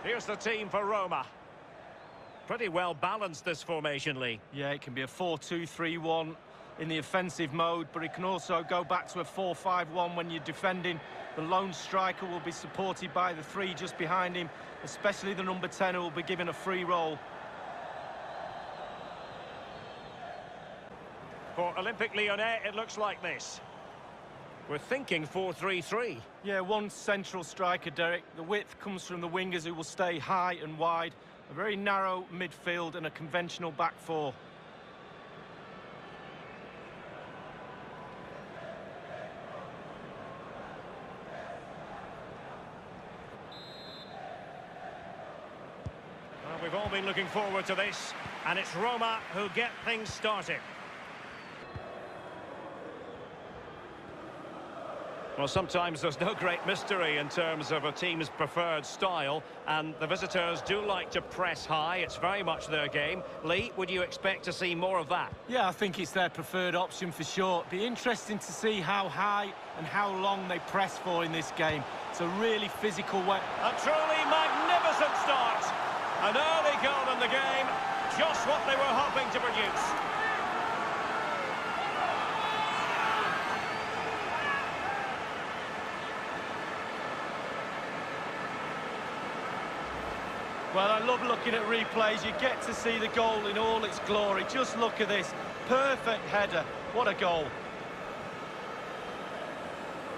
Here's the team for Roma. Pretty well balanced, this formation, Lee. Yeah, it can be a 4-2-3-1 in the offensive mode, but it can also go back to a 4-5-1 when you're defending. The lone striker will be supported by the three just behind him, especially the number 10 who will be given a free role. For Olympique Lyonnais, it looks like this. We're thinking 4-3-3. Yeah, one central striker, Derek. The width comes from the wingers who will stay high and wide. A very narrow midfield and a conventional back four. Well, we've all been looking forward to this, and it's Roma who get things started. Well, sometimes there's no great mystery in terms of a team's preferred style, and the visitors do like to press high. It's very much their game. Lee, would you expect to see more of that? Yeah, I think it's their preferred option for sure. Be interesting to see how high and how long they press for in this game. It's a really physical way. A truly magnificent start. An early goal in the game, just what they were hoping to produce. Well, I love looking at replays. You get to see the goal in all its glory. Just look at this. Perfect header. What a goal.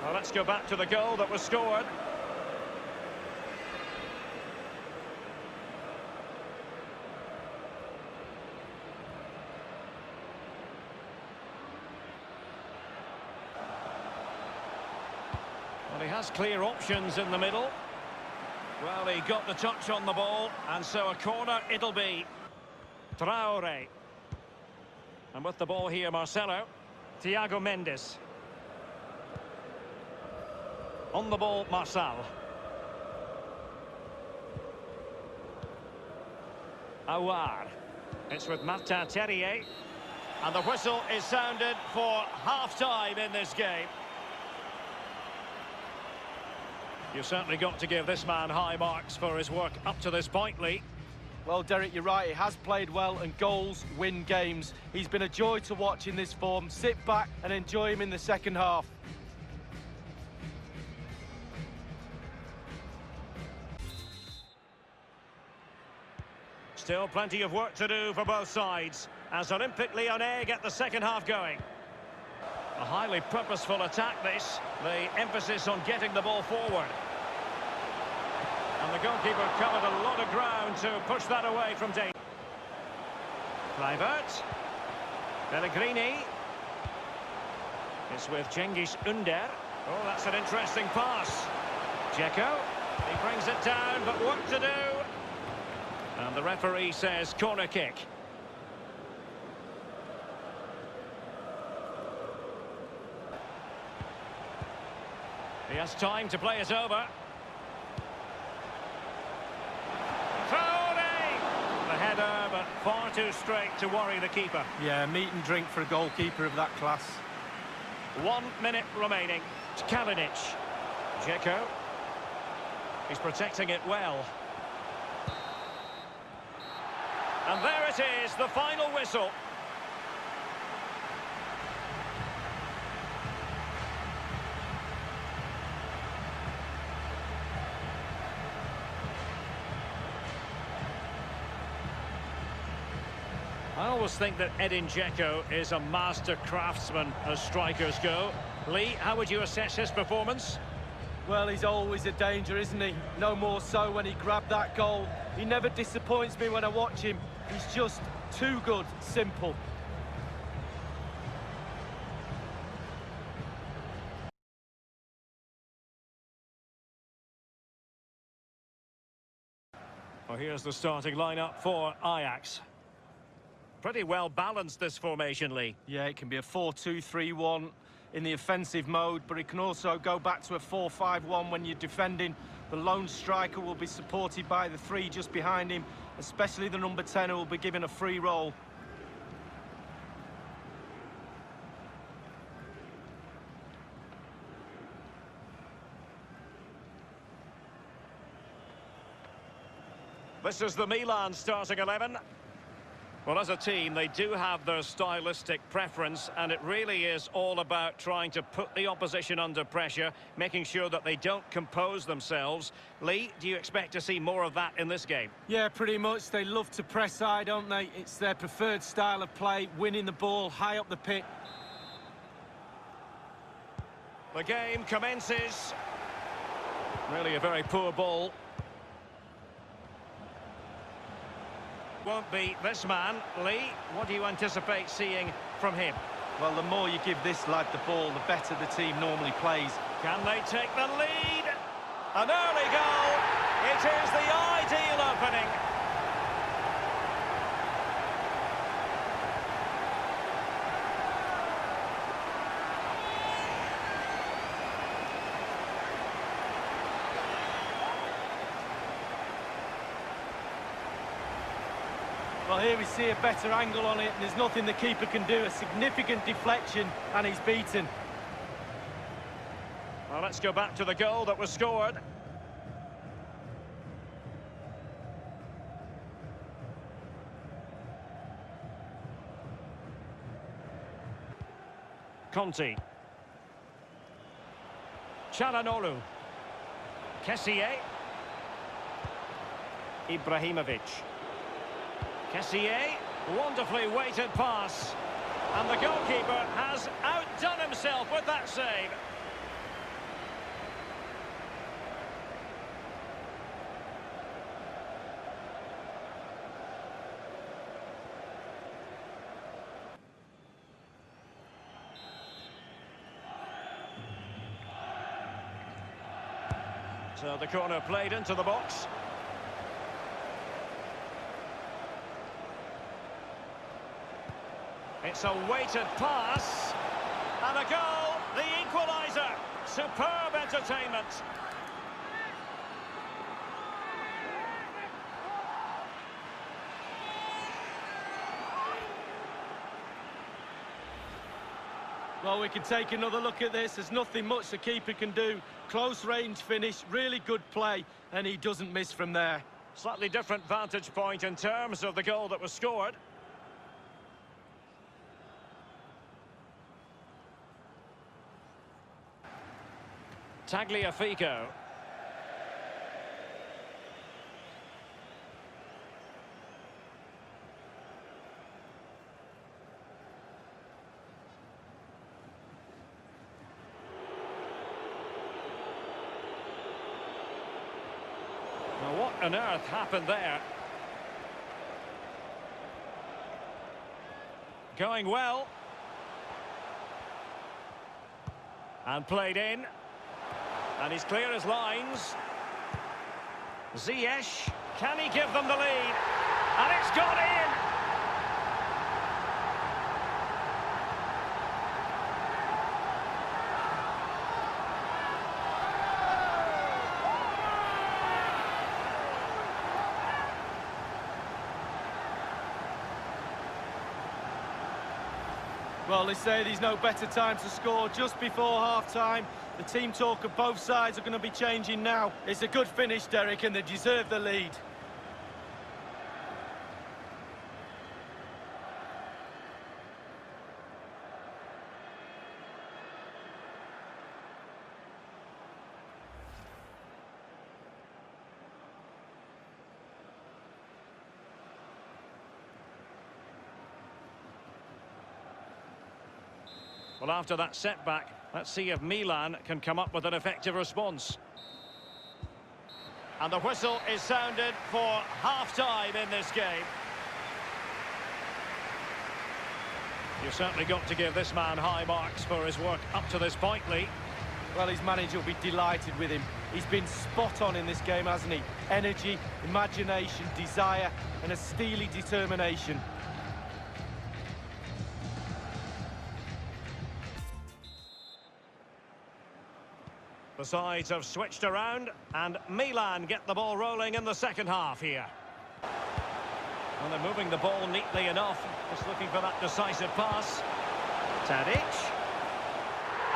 Well, let's go back to the goal that was scored. Well, he has clear options in the middle. Well, he got the touch on the ball, and so a corner it'll be. Traore. And with the ball here, Marcelo. Thiago Mendes. On the ball, Marçal. Aouar. It's with Martin Terrier. And the whistle is sounded for half-time in this game. You've certainly got to give this man high marks for his work up to this point, Lee. Well, Derek, you're right. He has played well, and goals win games. He's been a joy to watch in this form. Sit back and enjoy him in the second half. Still plenty of work to do for both sides as Olympique Lyonnais get the second half going. A highly purposeful attack, this. The emphasis on getting the ball forward. And the goalkeeper covered a lot of ground to push that away from danger. Kluivert. Pellegrini. It's with Cengiz Ünder. Oh, that's an interesting pass. Dzeko. He brings it down, but work to do. And the referee says corner kick. He has time to play it over. Traore! The header, but far too straight to worry the keeper. Yeah, meat and drink for a goalkeeper of that class. 1 minute remaining. Kalinic. Dzeko. He's protecting it well. And there it is, the final whistle. I always think that Edin Dzeko is a master craftsman as strikers go. Lee, how would you assess his performance? Well, he's always a danger, isn't he? No more so when he grabbed that goal. He never disappoints me when I watch him. He's just too good, simple. Well, here's the starting lineup for Ajax. Pretty well balanced, this formation, Lee. Yeah, it can be a 4-2-3-1 in the offensive mode, but it can also go back to a 4-5-1 when you're defending. The lone striker will be supported by the three just behind him, especially the number 10 who will be given a free role. This is the Milan starting 11. Well, as a team, they do have their stylistic preference, and it really is all about trying to put the opposition under pressure, making sure that they don't compose themselves. Lee, do you expect to see more of that in this game? Yeah, pretty much. They love to press high, don't they? It's their preferred style of play, winning the ball high up the pitch. The game commences. Really a very poor ball. Won't be this man. Lee, what do you anticipate seeing from him? Well, the more you give this lad the ball, the better the team normally plays. Can they take the lead? An early goal. It is the ideal opening. Well, here we see a better angle on it, and there's nothing the keeper can do. A significant deflection, and he's beaten. Well, let's go back to the goal that was scored. Conti. Çalhanoğlu. Kessié. Ibrahimovic. Kessié, wonderfully weighted pass. And the goalkeeper has outdone himself with that save. So the corner played into the box. It's a weighted pass, and a goal, the equaliser. Superb entertainment. Well, we can take another look at this. There's nothing much the keeper can do. Close range finish, really good play, and he doesn't miss from there. Slightly different vantage point in terms of the goal that was scored. Tagliafico. Now, what on earth happened there? Going well. And played in. And he's clear as lines. Ziyech, can he give them the lead? And it's gone in! Well, they say there's no better time to score just before half-time. The team talk of both sides are going to be changing now. It's a good finish, Derek, and they deserve the lead. Well, after that setback, let's see if Milan can come up with an effective response. And the whistle is sounded for half-time in this game. You've certainly got to give this man high marks for his work up to this point, Lee. Well, his manager will be delighted with him. He's been spot on in this game, hasn't he? Energy, imagination, desire, and a steely determination. The sides have switched around, and Milan get the ball rolling in the second half here. And they're moving the ball neatly enough, just looking for that decisive pass. Tadic.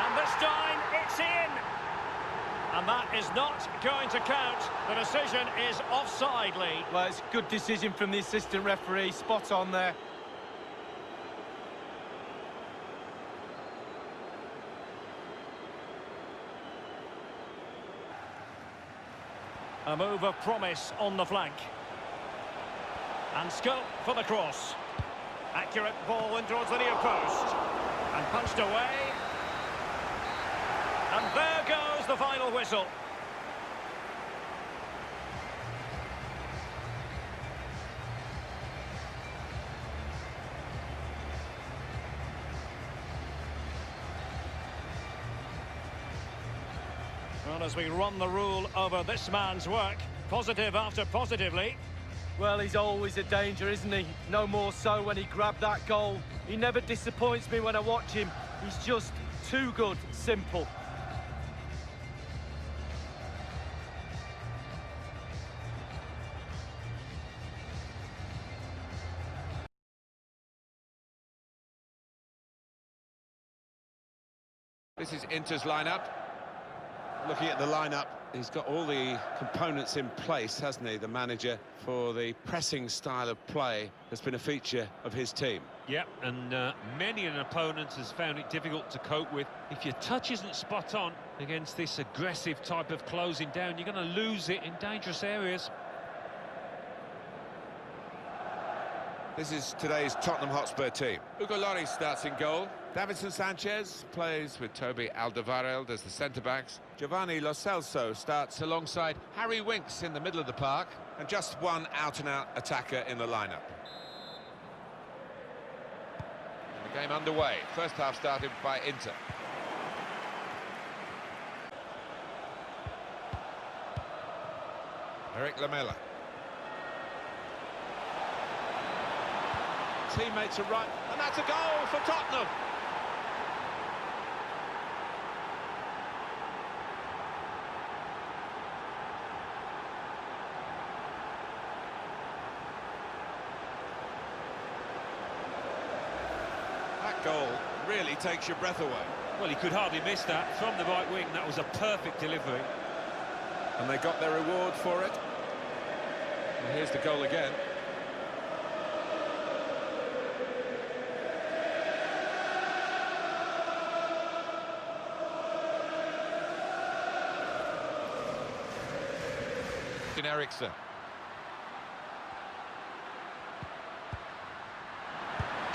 And this time, it's in! And that is not going to count. The decision is offside, Lee. Well, it's a good decision from the assistant referee, spot on there. A move of promise on the flank. And scope for the cross. Accurate ball in towards the near post. And punched away. And there goes the final whistle. Well, as we run the rule over this man's work, positive after positively. Well, he's always a danger, isn't he? No more so when he grabbed that goal. He never disappoints me when I watch him. He's just too good, simple. This is Inter's lineup. Looking at the lineup, he's got all the components in place, hasn't he, the manager, for the pressing style of play that's been a feature of his team. Yep, and many an opponent has found it difficult to cope with. If your touch isn't spot on against this aggressive type of closing down, you're going to lose it in dangerous areas. This is today's Tottenham Hotspur team. Hugo Lloris starts in goal. Davinson Sanchez plays with Toby Alderweireld as the centre-backs. Giovanni Lo Celso starts alongside Harry Winks in the middle of the park. And just one out-and-out attacker in the lineup. And the game underway. First half started by Inter. Eric Lamela. Teammates are right, and that's a goal for Tottenham. That goal really takes your breath away. Well, he could hardly miss that. From the right wing, that was a perfect delivery. And they got their reward for it. And here's the goal again. Ericsson.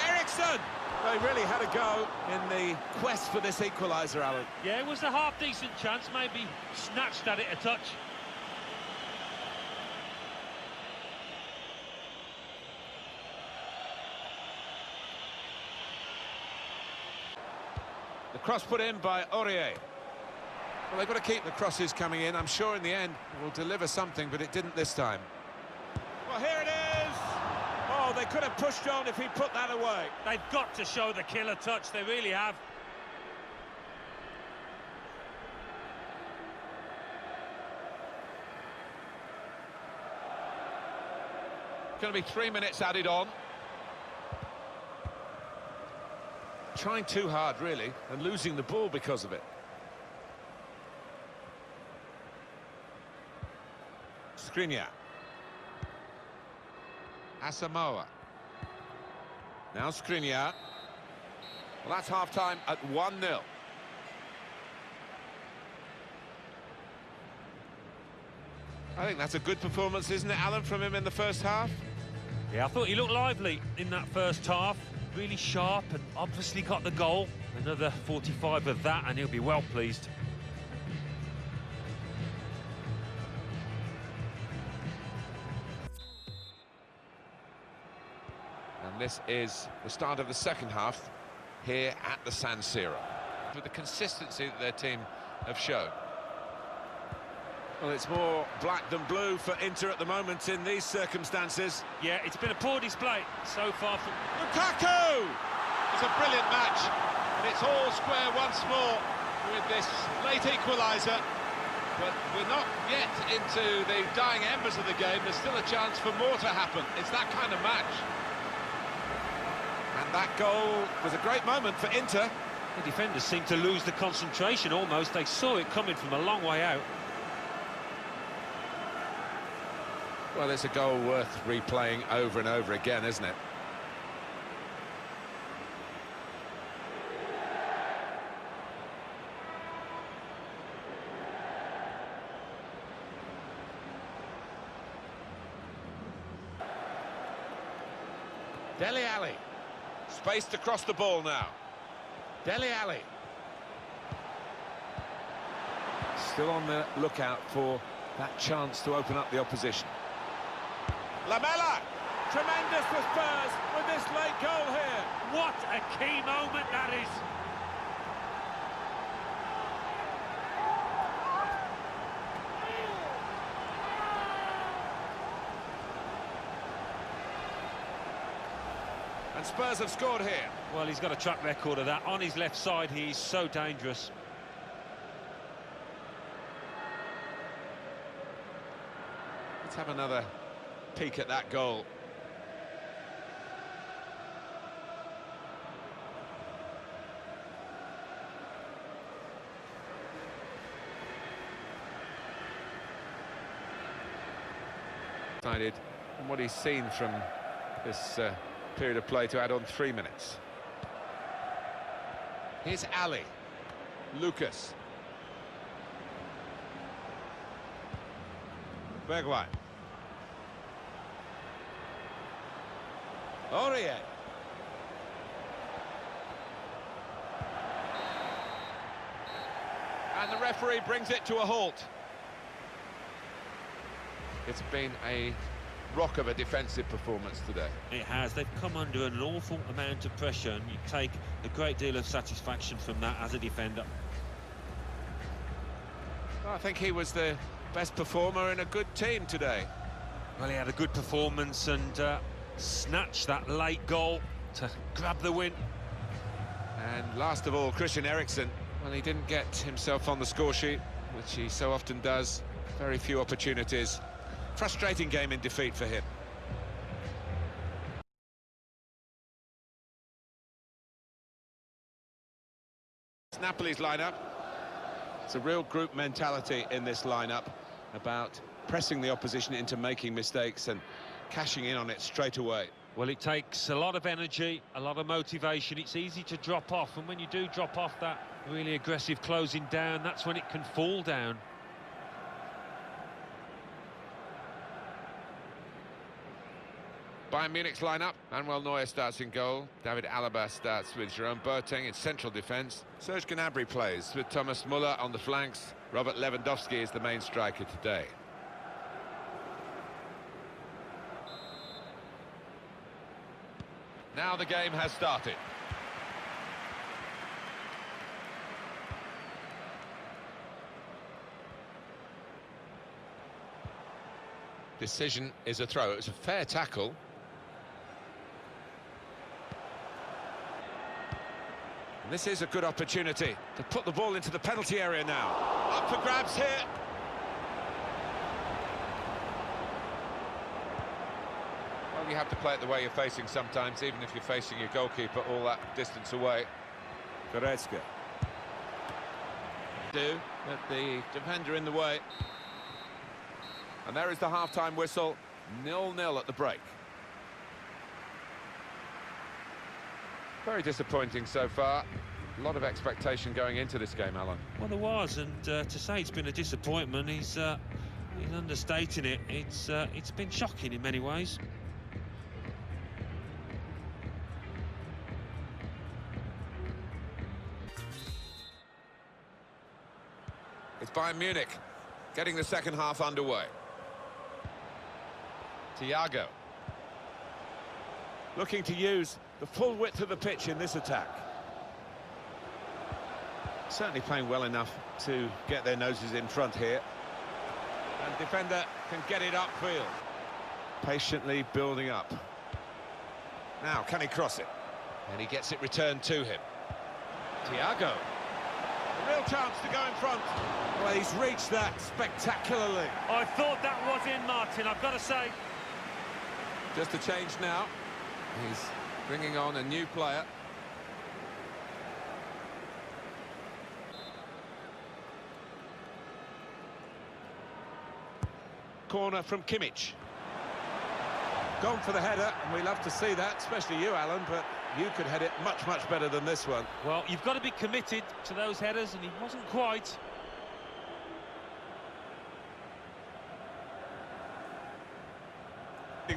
Ericsson! They really had a go in the quest for this equaliser, Alan. Yeah, it was a half-decent chance, maybe snatched at it a touch. The cross put in by Aurier. Well, they've got to keep the crosses coming in. I'm sure in the end it will deliver something, but it didn't this time. Well, here it is! Oh, they could have pushed on if he put that away. They've got to show the killer touch, they really have. Going to be 3 minutes added on. Trying too hard, really, and losing the ball because of it. Skriniar. Asamoah. Now Skriniar. Well, that's half-time at 1-0. I think that's a good performance, isn't it, Alan, from him in the first half? Yeah, I thought he looked lively in that first half. Really sharp and obviously got the goal. Another 45 of that and he'll be well pleased. And this is the start of the second half here at the San Siro. With the consistency that their team have shown. Well, it's more black than blue for Inter at the moment in these circumstances. Yeah, it's been a poor display so far from... Lukaku! It's a brilliant match, and it's all square once more with this late equaliser. But we're not yet into the dying embers of the game. There's still a chance for more to happen. It's that kind of match. And that goal was a great moment for Inter. The defenders seem to lose the concentration almost. They saw it coming from a long way out. Well, it's a goal worth replaying over and over again, isn't it? Dele Alli. Spaced across the ball now. Dele Alli. Still on the lookout for that chance to open up the opposition. Lamela! Tremendous for Spurs with this late goal here. What a key moment that is. And Spurs have scored here. Well, he's got a track record of that. On his left side, he's so dangerous. Let's have another peek at that goal. Decided on what he's seen from this period of play to add on 3 minutes. Here's Ali. Lucas. Bergwijn. Aurier. And the referee brings it to a halt. It's been a rock of a defensive performance today. It has. They've come under an awful amount of pressure, and you take a great deal of satisfaction from that as a defender. Well, I think he was the best performer in a good team today. Well, he had a good performance and snatched that late goal to grab the win. And last of all, Christian Eriksen. Well, he didn't get himself on the score sheet, which he so often does. Very few opportunities. Frustrating game in defeat for him. It's Napoli's lineup. It's a real group mentality in this lineup about pressing the opposition into making mistakes and cashing in on it straight away. Well, it takes a lot of energy, a lot of motivation. It's easy to drop off, and when you do drop off that really aggressive closing down, that's when it can fall down. Bayern Munich's lineup. Manuel Neuer starts in goal. David Alaba starts with Jerome Boateng in central defence. Serge Gnabry plays with Thomas Müller on the flanks. Robert Lewandowski is the main striker today. Now the game has started. Decision is a throw. It was a fair tackle. And this is a good opportunity to put the ball into the penalty area now. Up for grabs here. Well, you have to play it the way you're facing sometimes, even if you're facing your goalkeeper all that distance away. Goretzka. But the defender in the way. And there is the half-time whistle. 0-0 at the break. Very disappointing so far. A lot of expectation going into this game, Alan. Well, there was, and to say it's been a disappointment, he's understating it. It's been shocking in many ways. It's Bayern Munich getting the second half underway. Thiago. Looking to use the full width of the pitch in this attack. Certainly playing well enough to get their noses in front here. And defender can get it upfield. Patiently building up. Now, can he cross it? And he gets it returned to him. Thiago. A real chance to go in front. Well, he's reached that spectacularly. I thought that was in, Martin, I've got to say. Just a change now. He's bringing on a new player. Corner from Kimmich. Gone for the header, and we love to see that, especially you, Alan, but you could head it much, much better than this one. Well, you've got to be committed to those headers, and he wasn't quite.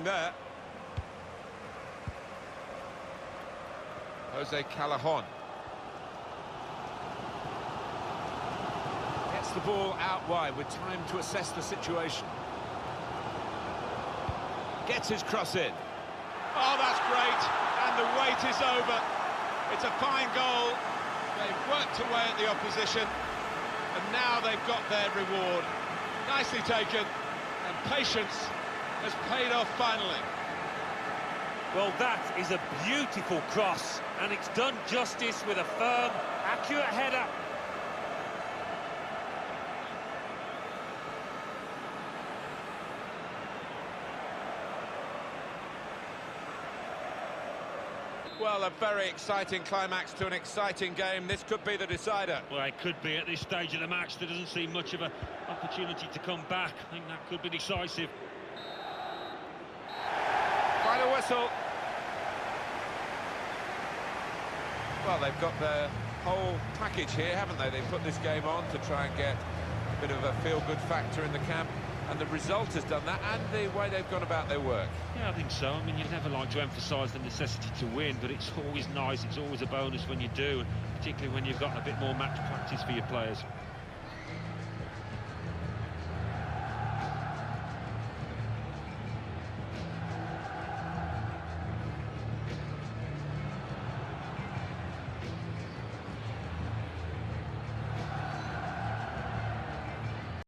There. Jose Callajon. Gets the ball out wide with time to assess the situation. Gets his cross in. Oh, that's great, and the wait is over. It's a fine goal. They've worked away at the opposition, and now they've got their reward. Nicely taken, and patience has paid off finally. Well, that is a beautiful cross, and it's done justice with a firm, accurate header. Well, a very exciting climax to an exciting game. This could be the decider. Well, it could be at this stage of the match. There doesn't seem much of an opportunity to come back. I think that could be decisive. Final whistle. Well, they've got their whole package here, haven't they? They put this game on to try and get a bit of a feel-good factor in the camp, and the result has done that, and the way they've gone about their work. Yeah, I think so. I mean, you never like to emphasise the necessity to win, but it's always nice, it's always a bonus when you do, particularly when you've got a bit more match practice for your players.